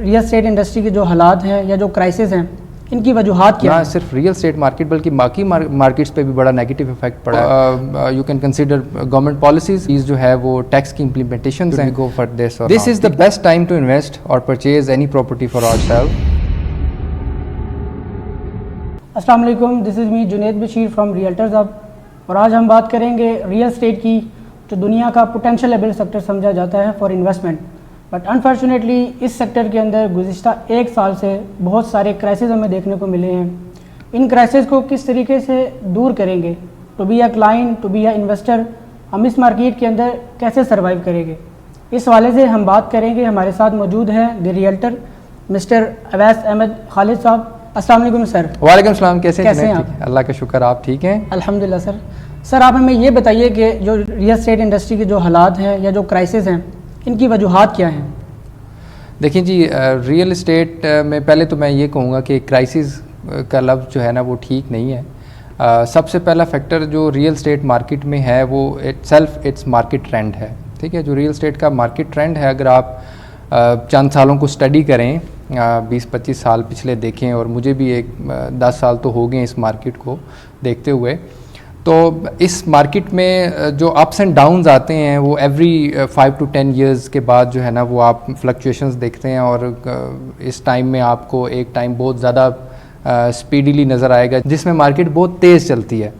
Real estate industry के जो हालात हैं या जो क्राइसिस हैं, इनकी वजूहात क्या ना है? सिर्फ रियल एस्टेट मार्केट बल्कि बाकी मार्केट्स पे भी बड़ा नेगेटिव इफेक्ट पड़ा है। You can consider government policies जो है वो टैक्स की इम्प्लीमेंटेशन हैं। Go for this is the best time to invest और purchase any property for ourself. अस्सलाम वालेकुम, this is me Junaid Bashir from Realtors Hub, और आज हम बात करेंगे रियल एस्टेट की, जो दुनिया का पोटेंशियल एबल सेक्टर समझा जाता है फॉर इन्वेस्टमेंट। बट अनफॉर्चुनेटली इस सेक्टर के अंदर गुज़िश्ता एक साल से बहुत सारे क्राइसिस हमें देखने को मिले हैं। इन क्राइसिस को किस तरीके से दूर करेंगे, to be a client, to be a investor, हम इस मार्केट के अंदर कैसे सर्वाइव करेंगे, इस हवाले से हम बात करेंगे। हमारे साथ मौजूद हैं the realtor mister Awais Ahmed Khalid साहब। अस्सलाम वालेकुम सर। वालेकुम सलाम, कैसे हैं आप? अल्लाह का शुक्र, आप ठीक हैं? अल्हम्दुलिल्लाह सर। सर आप हमें ये बताइए कि जो रियल एस्टेट इंडस्ट्री के जो हालात हैं या जो क्राइसिस हैं, इनकी वजूहात क्या हैं? देखिए जी, रियल इस्टेट में पहले तो मैं ये कहूँगा कि क्राइसिस का लफ्ज़ जो है ना वो ठीक नहीं है। सबसे पहला फैक्टर जो रियल इस्टेट मार्केट में है वो इट्स मार्केट ट्रेंड है। ठीक है, जो रियल इस्टेट का मार्केट ट्रेंड है, अगर आप चंद सालों को स्टडी करें, 20-25 साल पिछले देखें, और मुझे भी 10 साल तो हो गए इस मार्केट को देखते हुए, तो इस मार्केट में जो अप्स एंड डाउन्स आते हैं वो एवरी 5 to 10 ईयर्स के बाद जो है ना वो आप फ्लक्चुएशंस देखते हैं। और इस टाइम में आपको एक टाइम बहुत ज़्यादा स्पीडीली नज़र आएगा जिसमें मार्केट बहुत तेज़ चलती है,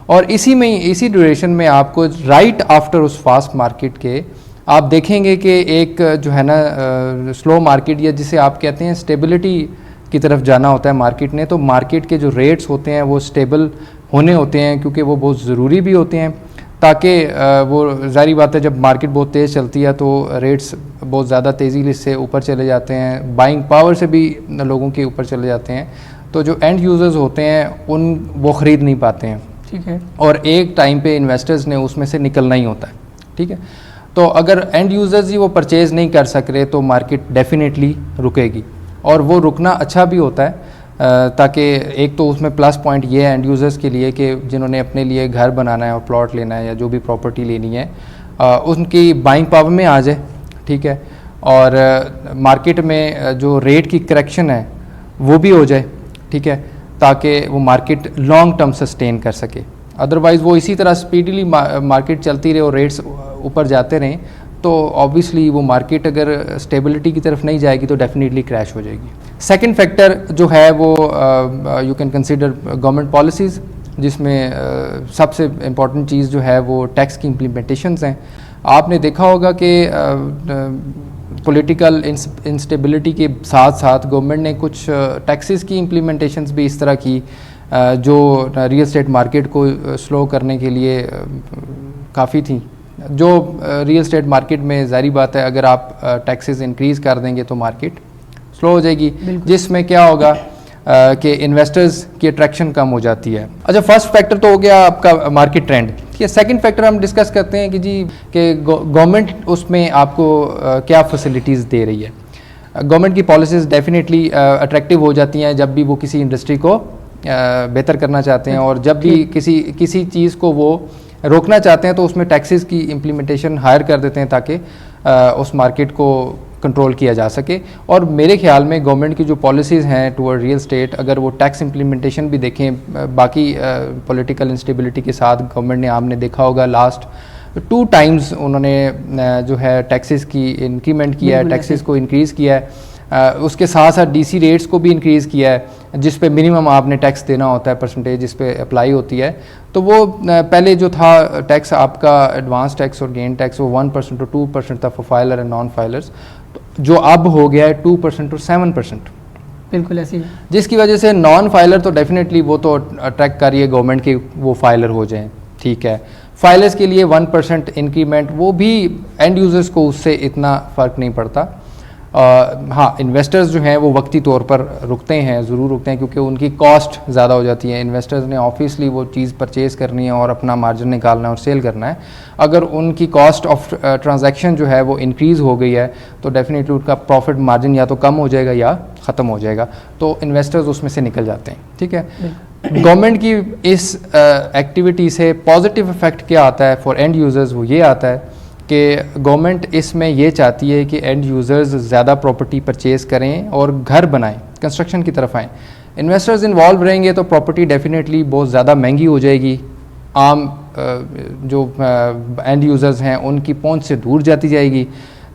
और इसी ड्यूरेशन में आपको राइट आफ्टर उस फास्ट मार्केट के आप देखेंगे कि एक जो है ना स्लो मार्केट, या जिसे आप कहते हैं स्टेबिलिटी की तरफ जाना होता है मार्केट ने। तो मार्केट के जो रेट्स होते हैं वो स्टेबल होने होते हैं, क्योंकि वो बहुत ज़रूरी भी होते हैं, ताकि वो ज़ाहिर बात है जब मार्केट बहुत तेज़ चलती है तो रेट्स बहुत ज़्यादा तेज़ी से ऊपर चले जाते हैं, बाइंग पावर से भी लोगों के ऊपर चले जाते हैं, तो जो एंड यूज़र्स होते हैं वो ख़रीद नहीं पाते हैं। ठीक है, और एक टाइम पे इन्वेस्टर्स ने उसमें से निकलना ही होता है। ठीक है, तो अगर एंड यूज़र्स ही वो परचेज़ नहीं कर सक रहे तो मार्केट डेफिनेटली रुकेगी, और वो रुकना अच्छा भी होता है, ताकि एक तो उसमें प्लस पॉइंट ये है एंड यूज़र्स के लिए कि जिन्होंने अपने लिए घर बनाना है और प्लॉट लेना है या जो भी प्रॉपर्टी लेनी है, उनकी बाइंग पावर में आ जाए। ठीक है, और मार्केट में जो रेट की करेक्शन है वो भी हो जाए। ठीक है, ताकि वो मार्केट लॉन्ग टर्म सस्टेन कर सके। अदरवाइज़ वो इसी तरह स्पीडली मार्केट चलती रहे और रेट्स ऊपर जाते रहें तो ऑब्वियसली वो मार्केट अगर स्टेबिलिटी की तरफ नहीं जाएगी तो डेफिनेटली क्रैश हो जाएगी। सेकंड फैक्टर जो है वो you can consider government policies, जिसमें सबसे इम्पॉर्टेंट चीज़ जो है वो टैक्स की इम्प्लीमेंटेशंस हैं। आपने देखा होगा कि पॉलिटिकल इंस्टेबिलिटी के साथ साथ गवर्नमेंट ने कुछ टैक्सेस की इम्प्लीमेंटेशंस भी इस तरह की जो रियल एस्टेट मार्केट को स्लो करने के लिए काफ़ी थी। जो रियल एस्टेट मार्केट में ज़ाहिर बात है अगर आप टैक्सेस इंक्रीज़ कर देंगे तो मार्केट स्लो हो जाएगी, जिसमें क्या होगा कि इन्वेस्टर्स की अट्रैक्शन कम हो जाती है। अच्छा, फर्स्ट फैक्टर तो हो गया आपका मार्केट ट्रेंड। ठीक है, सेकंड फैक्टर हम डिस्कस करते हैं कि जी कि गवर्नमेंट उसमें आपको क्या फैसिलिटीज़ दे रही है। गवर्नमेंट की पॉलिसीज़ डेफिनेटली अट्रैक्टिव हो जाती हैं जब भी वो किसी इंडस्ट्री को बेहतर करना चाहते हैं, और जब भी किसी चीज़ को वो रोकना चाहते हैं तो उसमें टैक्सेस की इम्प्लीमेंटेशन हायर कर देते हैं ताकि उस मार्केट को कंट्रोल किया जा सके। और मेरे ख्याल में गवर्नमेंट की जो पॉलिसीज़ हैं टुवर्ड रियल एस्टेट, अगर वो टैक्स इम्प्लीमेंटेशन भी देखें, बाकी पॉलिटिकल इंस्टेबिलिटी के साथ गवर्नमेंट ने, आपने देखा होगा लास्ट 2 टाइम्स उन्होंने जो है टैक्सेस की इंक्रीमेंट किया है, टैक्सेस को इंक्रीज़ किया है। उसके साथ साथ डीसी रेट्स को भी इंक्रीज़ किया है, जिस पे मिनिमम आपने टैक्स देना होता है, परसेंटेज जिस पे अप्लाई होती है। तो वो पहले जो था टैक्स आपका एडवांस टैक्स और गेन टैक्स वो 1% और 2% था for filer and non filers, जो अब हो गया है 2% और 7%। बिल्कुल ऐसी है, जिसकी वजह से नॉन फाइलर तो डेफिनेटली वो तो अट्रैक्ट कर रही है गवर्नमेंट के वो फाइलर हो जाएँ। ठीक है, फाइलर्स के लिए 1% इंक्रीमेंट, वो भी एंड यूज़र्स को उससे इतना फ़र्क नहीं पड़ता। हाँ, इन्वेस्टर्स जो हैं वो वक्ती तौर पर रुकते हैं, ज़रूर रुकते हैं, क्योंकि उनकी कॉस्ट ज़्यादा हो जाती है। इन्वेस्टर्स ने ऑब्वियसली वो चीज़ परचेज़ करनी है और अपना मार्जिन निकालना है और सेल करना है। अगर उनकी कॉस्ट ऑफ ट्रांजैक्शन जो है वो इंक्रीज़ हो गई है तो डेफिनेटली उनका प्रॉफिट मार्जिन या तो कम हो जाएगा या ख़त्म हो जाएगा, तो इन्वेस्टर्स उसमें से निकल जाते हैं। ठीक है, गवर्नमेंट की इस एक्टिविटी से पॉजिटिव इफेक्ट क्या आता है फॉर एंड यूज़र्स, वो ये आता है कि गवर्नमेंट इसमें ये चाहती है कि एंड यूज़र्स ज़्यादा प्रॉपर्टी परचेज़ करें और घर बनाएं, कंस्ट्रक्शन की तरफ आएँ। इन्वेस्टर्स इन्वॉल्व रहेंगे तो प्रॉपर्टी डेफिनेटली बहुत ज़्यादा महंगी हो जाएगी, आम जो एंड यूज़र्स हैं उनकी पहुंच से दूर जाती जाएगी,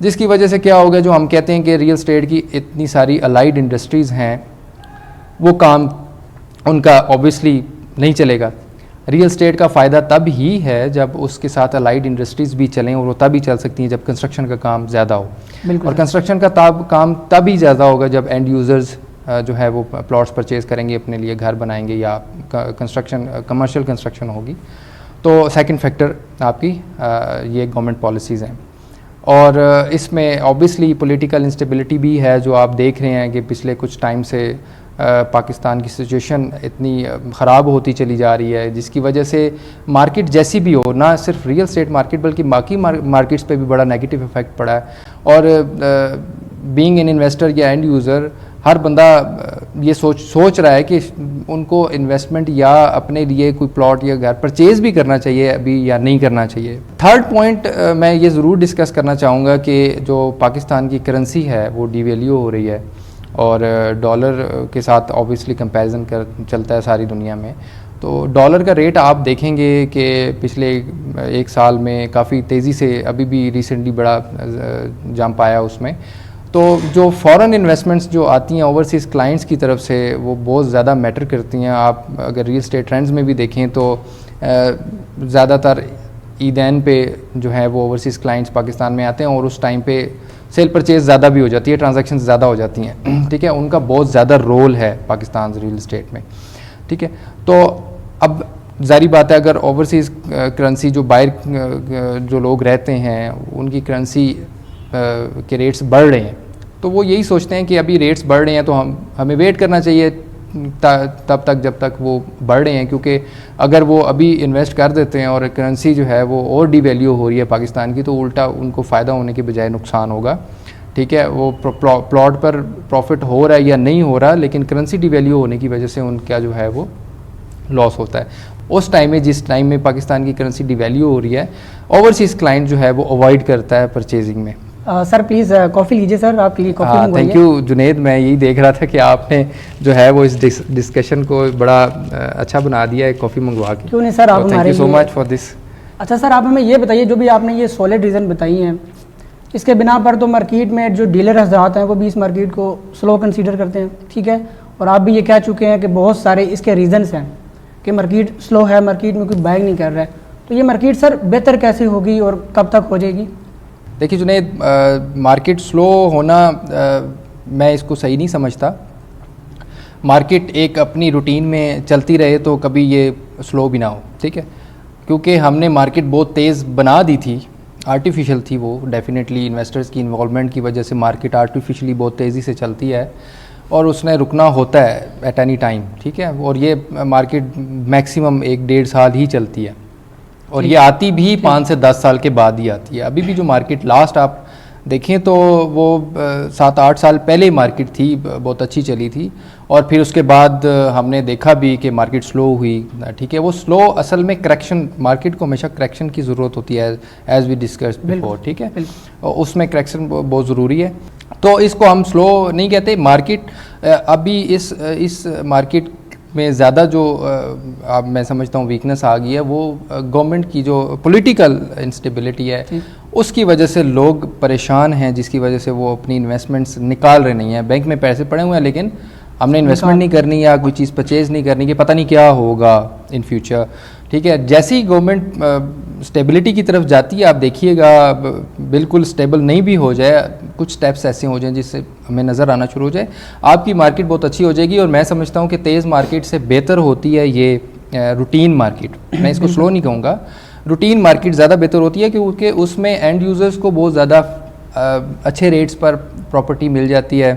जिसकी वजह से क्या होगा, जो हम कहते हैं कि रियल एस्टेट की इतनी सारी अलाइड इंडस्ट्रीज़ हैं वो काम उनका ऑब्वियसली नहीं चलेगा। रियल एस्टेट का फ़ायदा तब ही है जब उसके साथ अलाइड इंडस्ट्रीज़ भी चलें, और वो तभी चल सकती हैं जब कंस्ट्रक्शन का काम ज़्यादा हो। और कंस्ट्रक्शन का काम तभी ज़्यादा होगा जब एंड यूज़र्स जो है वो प्लॉट्स परचेज़ करेंगे, अपने लिए घर बनाएंगे या कंस्ट्रक्शन कमर्शियल कंस्ट्रक्शन होगी। तो सेकंड फैक्टर आपकी ये गवर्नमेंट पॉलिसीज़ हैं। और इसमें ऑब्वियसली पॉलिटिकल इंस्टेबिलिटी भी है, जो आप देख रहे हैं कि पिछले कुछ टाइम से पाकिस्तान की सिचुएशन इतनी ख़राब होती चली जा रही है, जिसकी वजह से मार्केट जैसी भी हो, ना सिर्फ रियल एस्टेट मार्केट बल्कि बाकी मार्केट्स पे भी बड़ा नेगेटिव इफेक्ट पड़ा है। और बीइंग एन इन्वेस्टर या एंड यूज़र, हर बंदा ये सोच रहा है कि उनको इन्वेस्टमेंट या अपने लिए कोई प्लॉट या घर परचेज़ भी करना चाहिए अभी या नहीं करना चाहिए। थर्ड पॉइंट मैं ये ज़रूर डिस्कस करना चाहूँगा कि जो पाकिस्तान की करेंसी है वो डिवैल्यू हो रही है, और डॉलर के साथ ऑब्वियसली कंपैरिजन चलता है सारी दुनिया में। तो डॉलर का रेट आप देखेंगे कि पिछले एक साल में काफ़ी तेज़ी से, अभी भी रिसेंटली बड़ा जंप आया उसमें। तो जो फॉरेन इन्वेस्टमेंट्स जो आती हैं ओवरसीज़ क्लाइंट्स की तरफ से, वो बहुत ज़्यादा मैटर करती हैं। आप अगर रियल एस्टेट ट्रेंड्स में भी देखें तो ज़्यादातर ईदैन पे जो है वो ओवरसीज़ क्लाइंट्स पाकिस्तान में आते हैं, और उस टाइम पे सेल परचेज़ ज़्यादा भी हो जाती है, ट्रांजैक्शन ज़्यादा हो जाती हैं। ठीक है, उनका बहुत ज़्यादा रोल है पाकिस्तान रियल एस्टेट में। ठीक है, तो अब ज़ाहिर बात है अगर ओवरसीज़ करेंसी जो बाहर जो लोग रहते हैं उनकी करेंसी के रेट्स बढ़ रहे हैं, तो वो यही सोचते हैं कि अभी रेट्स बढ़ रहे हैं तो हमें वेट करना चाहिए तब तक जब तक वो बढ़ रहे हैं, क्योंकि अगर वो अभी इन्वेस्ट कर देते हैं और करेंसी जो है वो और डिवैल्यू हो रही है पाकिस्तान की, तो उल्टा उनको फ़ायदा होने के बजाय नुकसान होगा। ठीक है, वो प्लॉट पर प्रॉफिट हो रहा है या नहीं हो रहा, लेकिन करेंसी डिवैल्यू होने की वजह से उनका जो है वो लॉस होता है। उस टाइम में, जिस टाइम में पाकिस्तान की करेंसी डिवैल्यू हो रही है, ओवरसीज़ क्लाइंट जो है वो अवॉइड करता है परचेजिंग में। सर प्लीज़ कॉफ़ी लीजिए सर, आपके लिए कॉफ़ी मंगवाइए। थैंक यू जुनेद, मैं यही देख रहा था कि आपने जो है वो इस डिस्कशन को बड़ा अच्छा बना दिया है कॉफ़ी मंगवा के। क्यों नहीं सर, आप thank you so much for this. अच्छा सर, आप हमें ये बताइए, जो भी आपने ये सॉलिड रीज़न बताई हैं, इसके बिना पर तो मार्केट में जो डीलर हज़रात हैं वो भी इस मार्केट को स्लो कंसीडर करते हैं। ठीक है, और आप भी ये कह चुके हैं कि बहुत सारे इसके रीज़न्स हैं कि मार्केट स्लो है, मार्केट में कोई बाइंग नहीं कर रहा है। तो ये मार्केट सर बेहतर कैसे होगी और कब तक हो जाएगी? देखिए जुनेद, मार्केट स्लो होना मैं इसको सही नहीं समझता। मार्केट एक अपनी रूटीन में चलती रहे तो कभी ये स्लो भी ना हो। ठीक है, क्योंकि हमने मार्केट बहुत तेज़ बना दी थी, आर्टिफिशियल थी वो। डेफिनेटली इन्वेस्टर्स की इन्वॉल्वमेंट की वजह से मार्केट आर्टिफिशियली बहुत तेज़ी से चलती है, और उसने रुकना होता है एट एनी टाइम। ठीक है, और ये मार्केट मैक्सिमम 1-1.5 साल ही चलती है, और ये आती भी 5 से 10 साल के बाद ही आती है। अभी भी जो मार्केट लास्ट आप देखें तो वो 7-8 साल पहले मार्केट थी, बहुत अच्छी चली थी, और फिर उसके बाद हमने देखा भी कि मार्केट स्लो हुई। ठीक है, वो स्लो असल में करेक्शन, मार्केट को हमेशा करेक्शन की ज़रूरत होती है, एज वी डिस्कस बिफोर। ठीक है, और उसमें करेक्शन बहुत ज़रूरी है, तो इसको हम स्लो नहीं कहते। मार्केट अभी इस मार्केट में ज़्यादा जो अब मैं समझता हूँ वीकनेस आ गई है, वो गवर्नमेंट की जो पॉलिटिकल इंस्टेबिलिटी है, उसकी वजह से लोग परेशान हैं, जिसकी वजह से वो अपनी इन्वेस्टमेंट्स निकाल रहे नहीं हैं। बैंक में पैसे पड़े हुए हैं, लेकिन हमने इन्वेस्टमेंट नहीं करनी या कोई चीज़ परचेज़ नहीं करनी कि पता नहीं क्या होगा इन फ्यूचर। ठीक है, जैसे ही गवर्नमेंट स्टेबिलिटी की तरफ जाती है, आप देखिएगा बिल्कुल स्टेबल नहीं भी हो जाए, कुछ स्टेप्स ऐसे हो जाएं जिससे हमें नज़र आना शुरू हो जाए, आपकी मार्केट बहुत अच्छी हो जाएगी। और मैं समझता हूँ कि तेज़ मार्केट से बेहतर होती है ये रूटीन मार्केट। मैं इसको स्लो नहीं कहूँगा, रूटीन मार्केट ज़्यादा बेहतर होती है, क्योंकि उसमें एंड यूज़र्स को बहुत ज़्यादा अच्छे रेट्स पर प्रॉपर्टी मिल जाती है।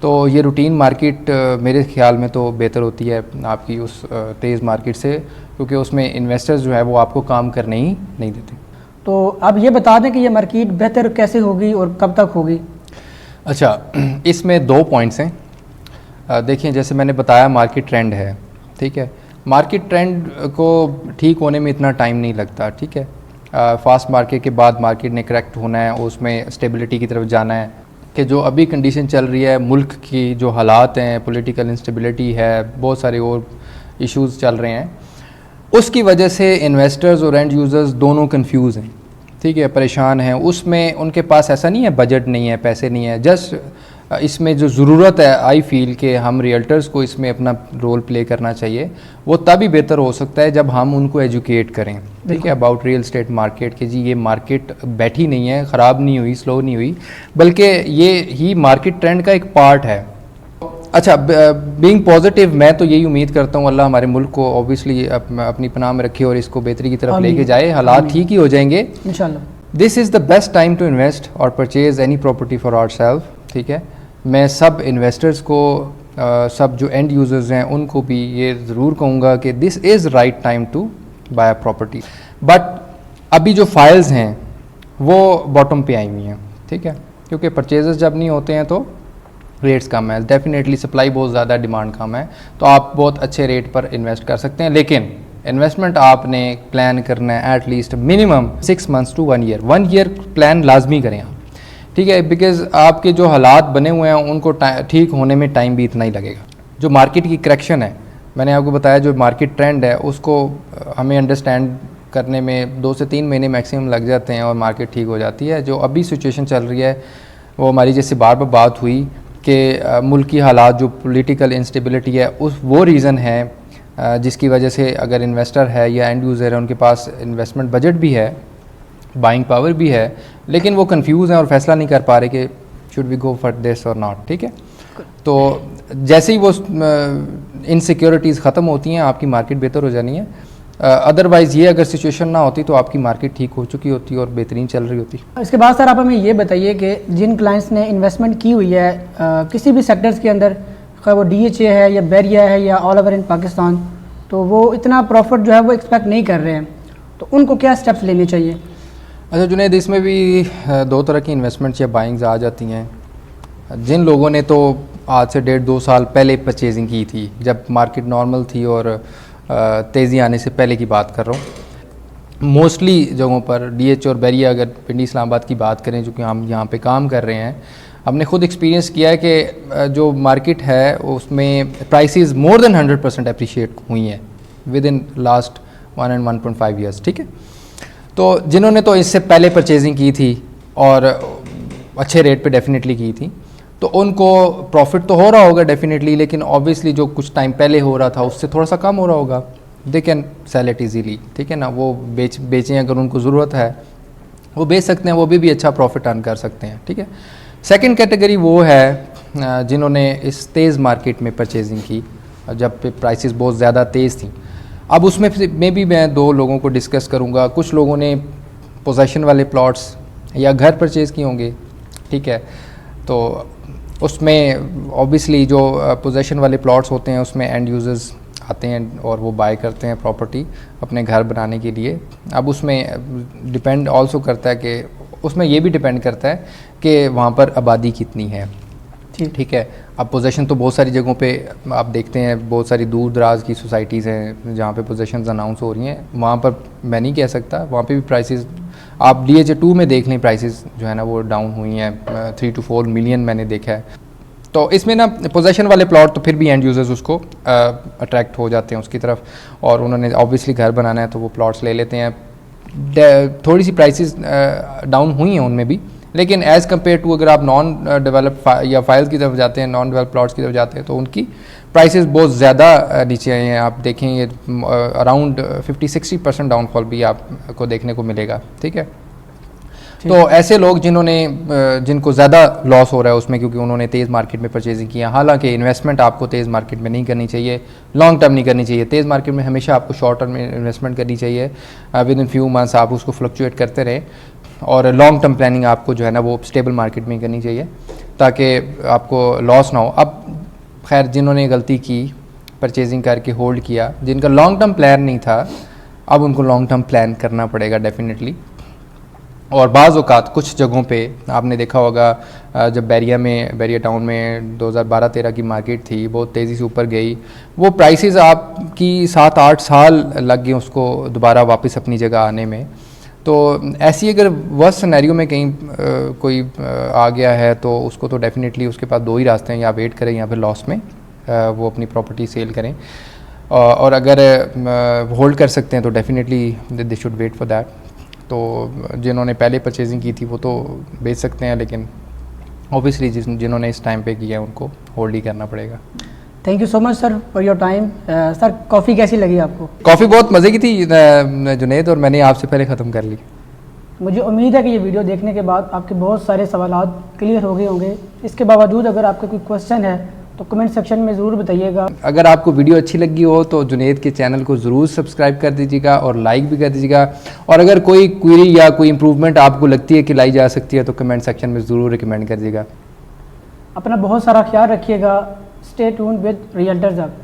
तो ये रूटीन मार्केट मेरे ख्याल में तो बेहतर होती है आपकी उस तेज़ मार्केट से, क्योंकि उसमें इन्वेस्टर्स जो है वो आपको काम करने ही नहीं देते। तो आप ये बता दें कि ये मार्केट बेहतर कैसे होगी और कब तक होगी? अच्छा, इसमें 2 पॉइंट्स हैं। देखिए, जैसे मैंने बताया मार्केट ट्रेंड है। ठीक है, मार्केट ट्रेंड को ठीक होने में इतना टाइम नहीं लगता। ठीक है, फास्ट मार्केट के बाद मार्केट ने करेक्ट होना है, उसमें स्टेबिलिटी की तरफ जाना है, कि जो अभी कंडीशन चल रही है मुल्क की, जो हालात हैं, पॉलिटिकल इंस्टेबिलिटी है, बहुत सारे और इश्यूज़ चल रहे हैं, उसकी वजह से इन्वेस्टर्स और एंड यूज़र्स दोनों कंफ्यूज हैं, ठीक है, परेशान हैं। उसमें उनके पास ऐसा नहीं है बजट नहीं है, पैसे नहीं है, जस्ट इसमें जो ज़रूरत है, आई फील कि हम रियल्टर्स को इसमें अपना रोल प्ले करना चाहिए। वो तभी बेहतर हो सकता है जब हम उनको एजुकेट करें, ठीक है, अबाउट रियल एस्टेट मार्केट, कि जी ये मार्केट बैठी नहीं है, ख़राब नहीं हुई, स्लो नहीं हुई, बल्कि ये ही मार्केट ट्रेंड का एक पार्ट है। अच्छा, बीइंग पॉजिटिव, मैं तो यही उम्मीद करता हूँ अल्लाह हमारे मुल्क को ऑब्वियसली अपनी पनाह में रखे और इसको बेहतरी की तरफ लेके जाए, हालात ठीक ही हो जाएंगे इंशाल्लाह। This is the best time to invest और purchase any property for ourself, ठीक है। मैं सब इन्वेस्टर्स को सब जो एंड यूज़र्स हैं उनको भी ये ज़रूर कहूँगा कि this is right time to buy a property. But अभी जो फाइल्स हैं वो बॉटम पे आई हुई हैं, ठीक है, क्योंकि परचेजेस जब नहीं होते हैं तो रेट्स कम है, डेफिनेटली सप्लाई बहुत ज़्यादा, डिमांड कम है, तो आप बहुत अच्छे रेट पर इन्वेस्ट कर सकते हैं। लेकिन इन्वेस्टमेंट आपने प्लान करना है at least minimum 6 months to 1 year, 1 year plan लाजमी करें आप, ठीक है, बिकॉज़ आपके जो हालात बने हुए हैं उनको ठीक होने में टाइम भी इतना ही लगेगा। जो मार्केट की करेक्शन है, मैंने आपको बताया, जो मार्केट ट्रेंड है उसको हमें अंडरस्टैंड करने में 2 से 3 महीने मैक्सिमम लग जाते हैं और मार्केट ठीक हो जाती है। जो अभी सिचुएशन चल रही है वो हमारी जैसे बार बार बात हुई कि मुल्क की हालात, जो पॉलिटिकल इंस्टेबिलिटी है, उस वो रीज़न है जिसकी वजह से अगर इन्वेस्टर है या एंड यूज़र है उनके पास इन्वेस्टमेंट बजट भी है, बाइंग पावर भी है, लेकिन वो कंफ्यूज हैं और फैसला नहीं कर पा रहे कि should we go for this और नॉट, ठीक है। तो जैसे ही वो इनसिक्योरिटीज़ ख़त्म होती हैं आपकी मार्केट बेहतर हो जानी है। अदरवाइज़ ये अगर सिचुएशन ना होती तो आपकी मार्केट ठीक हो चुकी होती और बेहतरीन चल रही होती। इसके बाद सर आप हमें ये बताइए कि जिन क्लाइंट्स ने इन्वेस्टमेंट की हुई है किसी भी सेक्टर्स के अंदर, खैर वो DHA है या बैरिया है या ऑल ओवर इन पाकिस्तान, तो वो इतना प्रॉफिट जो है वो एक्सपेक्ट नहीं कर रहे हैं, तो उनको क्या स्टेप्स लेने चाहिए? अच्छा जुनैद, इसमें भी 2 तरह की इन्वेस्टमेंट्स या बाइंग्स आ जाती हैं। जिन लोगों ने तो आज से 1.5-2 साल पहले परचेजिंग की थी, जब मार्केट नॉर्मल थी और तेज़ी आने से पहले की बात कर रहा हूँ, मोस्टली जगहों पर DHA और बैरिया, अगर पिंडी इस्लामाबाद की बात करें, जो कि हम यहाँ पे काम कर रहे हैं, हमने खुद एक्सपीरियंस किया है कि जो मार्केट है उसमें प्राइसेस मोर देन 100% अप्रिशिएट हुई हैं with in last 1 and 1.5 years, ठीक है। तो जिन्होंने तो इससे पहले परचेजिंग की थी और अच्छे रेट पे डेफिनेटली की थी, तो उनको प्रॉफिट तो हो रहा होगा डेफिनेटली, लेकिन ऑब्वियसली जो कुछ टाइम पहले हो रहा था उससे थोड़ा सा कम हो रहा होगा। They can sell it easily, ठीक है ना, वो बेचें, अगर उनको ज़रूरत है वो बेच सकते हैं, वो भी अच्छा प्रॉफिट अर्न कर सकते हैं, ठीक है। सेकंड कैटेगरी वो है जिन्होंने इस तेज़ मार्केट में परचेजिंग की जब प्राइसेस बहुत ज़्यादा तेज़ थी। अब उसमें भी मैं 2 लोगों को डिस्कस करूँगा। कुछ लोगों ने पोजेशन वाले प्लॉट्स या घर परचेज़ किए होंगे, ठीक है, तो उसमें ऑब्वियसली जो पोजेशन वाले प्लॉट्स होते हैं उसमें एंड यूज़र्स आते हैं और वो बाय करते हैं प्रॉपर्टी अपने घर बनाने के लिए। अब उसमें डिपेंड ऑल्सो करता है कि उसमें ये भी डिपेंड करता है कि वहाँ पर आबादी कितनी है, ठीक है। अब पोजेशन तो बहुत सारी जगहों पे आप देखते हैं, बहुत सारी दूर दराज की सोसाइटीज़ हैं जहाँ पे पोजेशंस अनाउंस हो रही हैं, वहाँ पर मैं नहीं कह सकता, वहाँ पे भी प्राइसेस आप DHA 2 में देख लें, प्राइसेस जो है ना वो डाउन हुई हैं, 3 to 4 मिलियन मैंने देखा है। तो इसमें ना पोजेशन वाले प्लॉट तो फिर भी एंड यूज़र्स उसको अट्रैक्ट हो जाते हैं उसकी तरफ, और उन्होंने ऑब्वियसली घर बनाना है तो वो प्लॉट्स ले लेते हैं। थोड़ी सी प्राइसेस डाउन हुई हैं उनमें भी, लेकिन एज़ कम्पेयर टू अगर आप नॉन डेवलप या फाइल्स की तरफ जाते हैं, नॉन डेवलप प्लॉट्स की तरफ जाते हैं, तो उनकी प्राइसेस बहुत ज़्यादा नीचे आए हैं। आप देखें ये अराउंड 50-60% डाउनफॉल भी आपको देखने को मिलेगा, ठीक है। तो ऐसे लोग जिनको ज़्यादा लॉस हो रहा है उसमें, क्योंकि उन्होंने तेज़ मार्केट में परचेजिंग किया, हालांकि इन्वेस्टमेंट आपको तेज़ मार्केट में नहीं करनी चाहिए, लॉन्ग टर्म नहीं करनी चाहिए। तेज़ मार्केट में हमेशा आपको शॉर्ट टर्म में इन्वेस्टमेंट करनी चाहिए, विद इन फ्यू मंथ्स आप उसको फ्लक्चुएट करते रहें, और लॉन्ग टर्म प्लानिंग आपको जो है ना वो स्टेबल मार्केट में करनी चाहिए ताकि आपको लॉस ना हो। अब खैर जिन्होंने गलती की परचेजिंग करके होल्ड किया, जिनका लॉन्ग टर्म प्लान नहीं था, अब उनको लॉन्ग टर्म प्लान करना पड़ेगा डेफिनेटली। और बाज़ औक़ात कुछ जगहों पे आपने देखा होगा, जब बैरिया टाउन में 2012-13 की मार्केट थी, बहुत तेज़ी से ऊपर गई, वो प्राइसेस आपकी 7-8 साल लग गए उसको दोबारा वापस अपनी जगह आने में। तो ऐसी अगर वर्स्ट सिनेरियो में कहीं कोई आ गया है तो उसको तो डेफिनेटली उसके पास दो ही रास्ते हैं, या वेट करें या फिर लॉस में वो अपनी प्रॉपर्टी सेल करें, और अगर होल्ड कर सकते हैं तो definitely they should wait for that. तो जिन्होंने पहले परचेजिंग की थी वो तो बेच सकते हैं, लेकिन ऑब्वियसली जिन्होंने इस टाइम पे किया है उनको होल्ड ही करना पड़ेगा। Thank you so much sir for your time. Sir coffee कैसी लगी आपको? कॉफ़ी बहुत मज़े की थी जुनैद, और मैंने आपसे पहले ख़त्म कर ली। मुझे उम्मीद है कि ये वीडियो देखने के बाद आपके बहुत सारे सवालात क्लियर हो गए होंगे। इसके बावजूद अगर आपका कोई क्वेश्चन है तो कमेंट सेक्शन में ज़रूर बताइएगा। अगर आपको वीडियो अच्छी लगी हो तो जुनैद के चैनल को ज़रूर सब्सक्राइब कर दीजिएगा और लाइक भी कर दीजिएगा, और अगर कोई क्वेरी या कोई इंप्रूवमेंट आपको लगती है कि लाई जा सकती है तो कमेंट सेक्शन में ज़रूर रिकमेंड कर दीजिएगा। अपना बहुत सारा ख्याल रखिएगा। Stay tuned with realtors hub.